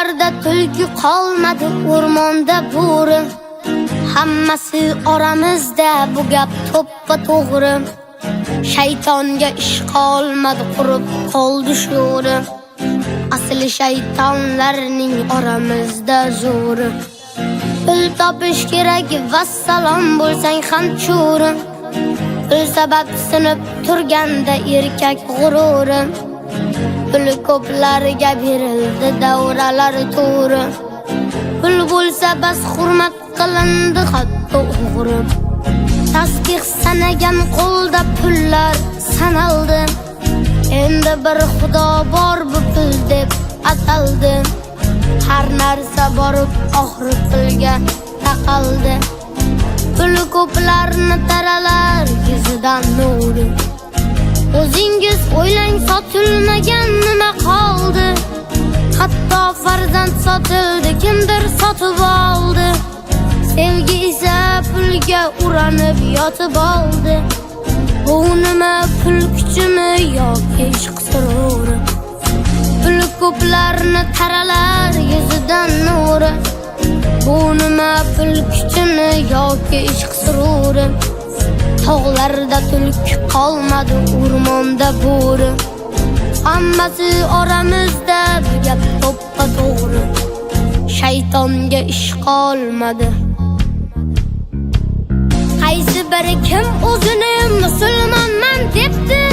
Tog'larda tulki qolmadi, o'rmonda bo'ri. Hammasi oramizda, bu gap to'ppa to'g'ri. Shaytonga ish qolmadi, qurib qoldi sho'ri. Asli shaytonlarning oramizda zo'ri. Pul topish kerak, vassalom bo'lsang ham cho'ri. Pul sabab sinib turganda erkak g'ururi. Pul ko'plarga berildi, davralar to'ri. Pul bo'lsa bas hurmat qilindi, hatto o'g'ri. Tasbih sanagan qo'lda pullar sanaldi. Endi bir xudo bor, bu pul deb ataldi. Har narsa borib oxiri pulga taqaldi. Pul ko'plarni taralar, yuzidan nuri. O'zingiz o'ylang, sotilmagan nima qoldi? Hatto farzand sotildi, kimdir sotib oldi. Sevgi esa pulga uranib yotib oldi. Bu nima, pul kuchimi yoki ishq sururi? Pul ko'plarni taralar, yuzidan nuri. Bu nima, pul kuchimi yoki ishq sururi? Tog'larda tulki qolmadi, o'rmonda bo'ri. Hammasi oramizda, bu gap to'ppa to'g'ri. Shaytonga ish qolmadi. Qaysi biri kim o'zini musulmonman debdi?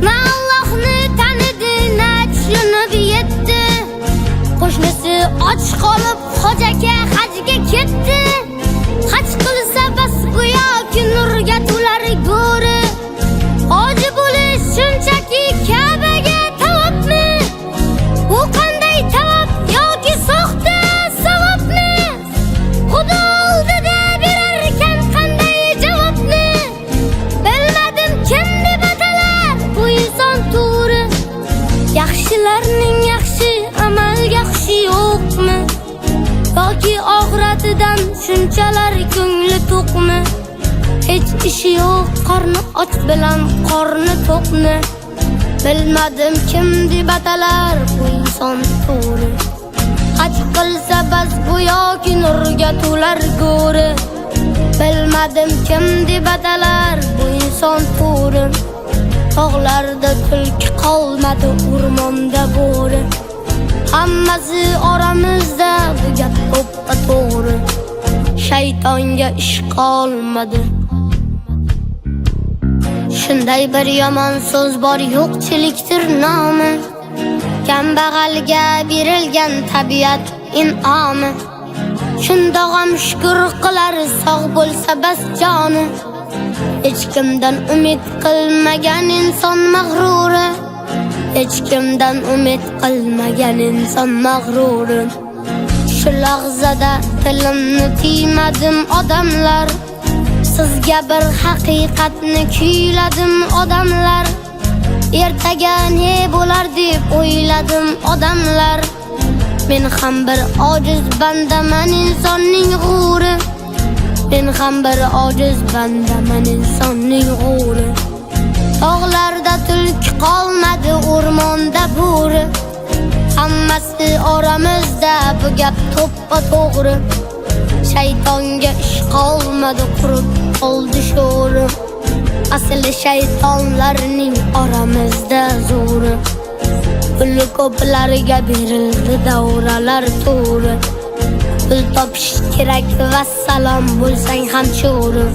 Na Allohni tanidi, na tushunib yetdi. Qo'shnisi och qolib hojaga hajga ketdi. Haj qilsa bas go'yoki nurga to'lar go'ri. Hoji bo'lish shunchaki Ka'baga tavobmi? Bu qanday tavob yoki soxta savobmi? Xudo oldida berarkan qanday javobni? Bilmadim kim deb atalar bu inson turi. Yaxshilarning yaxshi amalga xushi yo'qmi? Yoki oxiratidan shunchalar ko'ngli to'qmi? Hech ishi yo'q, qorni och bilan qorni to'qni. Bilmadim kim deb atalar bu inson turi. Haj qilsa bas go'yoki nurga to'lar go'ri. Bilmadim kim deb atalar bu inson turi. Tog'larda tulki qolmadi, o'rmonda bo'ri. Hammasi oramizda, bu gap to'ppa to'g'ri. Shaytonga ish qolmadi. Shunday bir yomon so'z bor, yo'qchilikdir nomi. Kambag'alga berilgan tabiat in'omi. Shundoq ham shukr qilar, sog' bo'lsa bas joni. Hech kimdan umid qilmagan inson mag'ruri. Hech kimdan umid qilmagan inson mag'ruri. Shu lahzada tilimni tiymadim odamlar. Sizga bir haqiqatni kuyladim odamlar. Ertaga ne bo'lar deb o'yladim odamlar. Men ham bir ojiz bandaman, insonning g'uri. Men ham bir ojiz bandaman, insonning g'uri. Tog'larda tulki qolmadi, o'rmonda bo'ri. Hammasi oramizda, bu gap to'ppa to'g'ri. Shaytonga ish qolmadi, qurib qoldi sho'ri. Asli shaytonlarning oramizda zo'ri. Pul ko'plarga berildi, davralar to'ri. Pul topish kerak, vassalom bo'lsang ham cho'ri.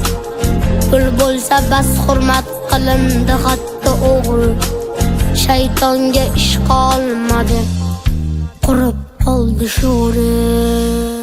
Pul bo'lsa bas hurmat qilindi, hatto o'g'ri. Shaytonga ish qolmadi, qurib qoldi sho'ri.